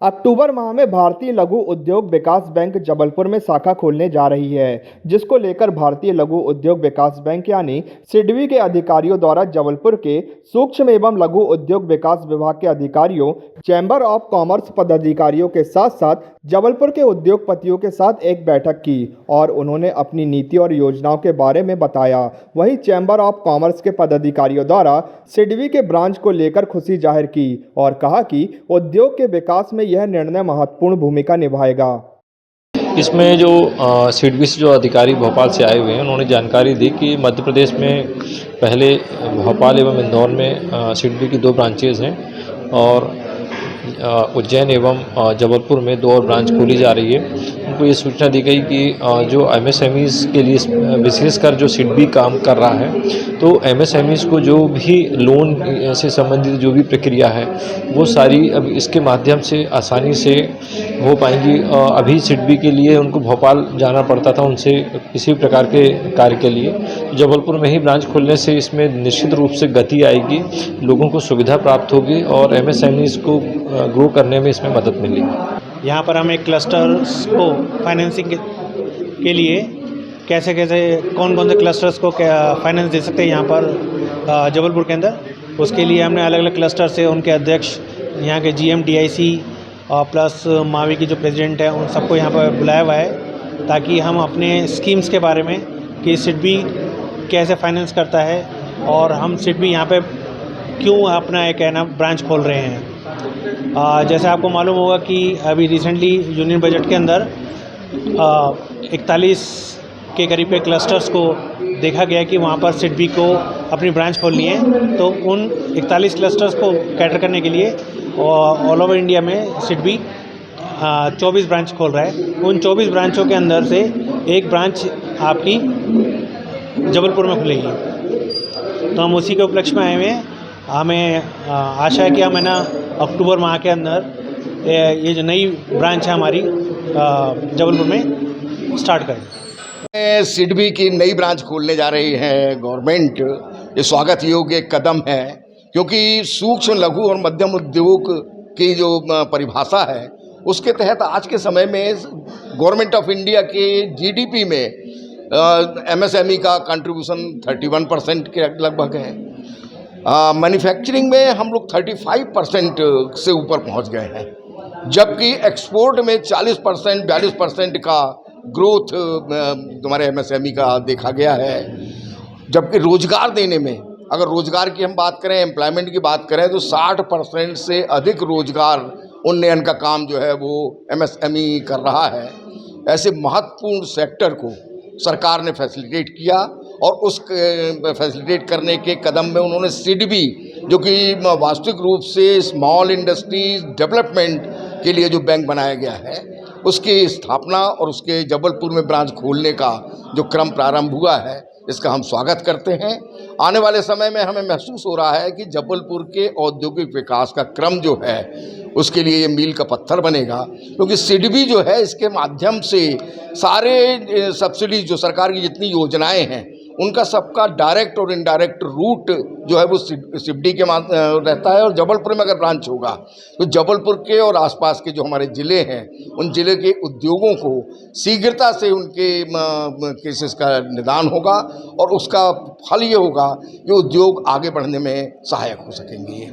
अक्टूबर माह में भारतीय लघु उद्योग विकास बैंक जबलपुर में शाखा खोलने जा रही है, जिसको लेकर भारतीय लघु उद्योग विकास बैंक यानी सिडबी के अधिकारियों द्वारा जबलपुर के सूक्ष्म एवं लघु उद्योग विकास विभाग के अधिकारियों, चैम्बर ऑफ कॉमर्स पदाधिकारियों के साथ साथ जबलपुर के उद्योगपतियों के साथ एक बैठक की और उन्होंने अपनी नीति और योजनाओं के बारे में बताया। वहीं चैम्बर ऑफ कॉमर्स के पदाधिकारियों द्वारा सिडबी के ब्रांच को लेकर खुशी जाहिर की और कहा कि उद्योग के विकास में यह निर्णय महत्वपूर्ण भूमिका निभाएगा। इसमें जो सिडबी से जो अधिकारी भोपाल से आए हुए हैं, उन्होंने जानकारी दी कि मध्य प्रदेश में पहले भोपाल एवं इंदौर में सिडबी की 2 ब्रांचेज़ हैं और उज्जैन एवं जबलपुर में 2 और ब्रांच खोली जा रही है। उनको ये सूचना दी गई कि जो एमएसएमईज़ के लिए विशेषकर जो सिडबी काम कर रहा है, तो एमएसएमईज़ को जो भी लोन से संबंधित जो भी प्रक्रिया है, वो सारी अब इसके माध्यम से आसानी से हो पाएंगी। अभी सिडबी के लिए उनको भोपाल जाना पड़ता था उनसे किसी भी प्रकार के कार्य के लिए। जबलपुर में ही ब्रांच खोलने से इसमें निश्चित रूप से गति आएगी, लोगों को सुविधा प्राप्त होगी और एमएसएमईज़ को ग्रो करने में इसमें मदद मिलेगी। यहाँ पर हम एक क्लस्टर्स को फाइनेंसिंग के लिए कैसे कौन कौन से क्लस्टर्स को फाइनेंस दे सकते हैं यहाँ पर जबलपुर के अंदर, उसके लिए हमने अलग अलग क्लस्टर से उनके अध्यक्ष, यहाँ के जीएम, डीआईसी और प्लस मावी की जो प्रेसिडेंट है, उन सबको यहाँ पर बुलाया हुआ है ताकि हम अपने स्कीम्स के बारे में कि सिडबी कैसे फाइनेंस करता है और हम सिडबी यहाँ पे क्यों अपना एक ब्रांच खोल रहे हैं। जैसे आपको मालूम होगा कि अभी रिसेंटली यूनियन बजट के अंदर 41 के करीब के क्लस्टर्स को देखा गया कि वहाँ पर सिडबी को अपनी ब्रांच खोलनी है। तो उन 41 क्लस्टर्स को कैटर करने के लिए ऑल ओवर इंडिया में सिडबी 24 ब्रांच खोल रहा है। उन 24 ब्रांचों के अंदर से एक ब्रांच आपकी जबलपुर में खुलेगी। तो हम उसी के उपलक्ष्य में आए हुए हैं। हमें आशा है कि हम अक्टूबर माह के अंदर ये जो नई ब्रांच है हमारी जबलपुर में स्टार्ट करें। सिडबी की नई ब्रांच खोलने जा रही है गवर्नमेंट, ये स्वागत योग्य कदम है, क्योंकि सूक्ष्म लघु और मध्यम उद्योग की जो परिभाषा है उसके तहत आज के समय में गवर्नमेंट ऑफ इंडिया के जीडीपी में एमएसएमई का कंट्रीब्यूशन 31% के लगभग है। मैन्युफैक्चरिंग में हम लोग 35% से ऊपर पहुंच गए हैं, जबकि एक्सपोर्ट में 40% 42% का ग्रोथ हमारे एमएसएमई का देखा गया है। जबकि रोजगार देने में, अगर रोजगार की हम बात करें, एम्प्लॉयमेंट की बात करें, तो 60% से अधिक रोजगार उन्नयन का काम जो है वो एमएसएमई कर रहा है। ऐसे महत्वपूर्ण सेक्टर को सरकार ने फैसिलिटेट किया और उस फैसिलिटेट करने के कदम में उन्होंने सिडबी, जो कि वास्तविक रूप से स्मॉल इंडस्ट्रीज डेवलपमेंट के लिए जो बैंक बनाया गया है, उसकी स्थापना और उसके जबलपुर में ब्रांच खोलने का जो क्रम प्रारंभ हुआ है, इसका हम स्वागत करते हैं। आने वाले समय में हमें महसूस हो रहा है कि जबलपुर के औद्योगिक विकास का क्रम जो है उसके लिए ये मील का पत्थर बनेगा, क्योंकि सिडबी जो है इसके माध्यम से सारे सब्सिडी जो सरकार की जितनी योजनाएं हैं उनका सबका डायरेक्ट और इनडायरेक्ट रूट जो है वो सिडबी के रहता है। और जबलपुर में अगर ब्रांच होगा तो जबलपुर के और आसपास के जो हमारे ज़िले हैं उन ज़िले के उद्योगों को शीघ्रता से उनके केसेस का निदान होगा और उसका फल ये होगा कि उद्योग आगे बढ़ने में सहायक हो सकेंगे।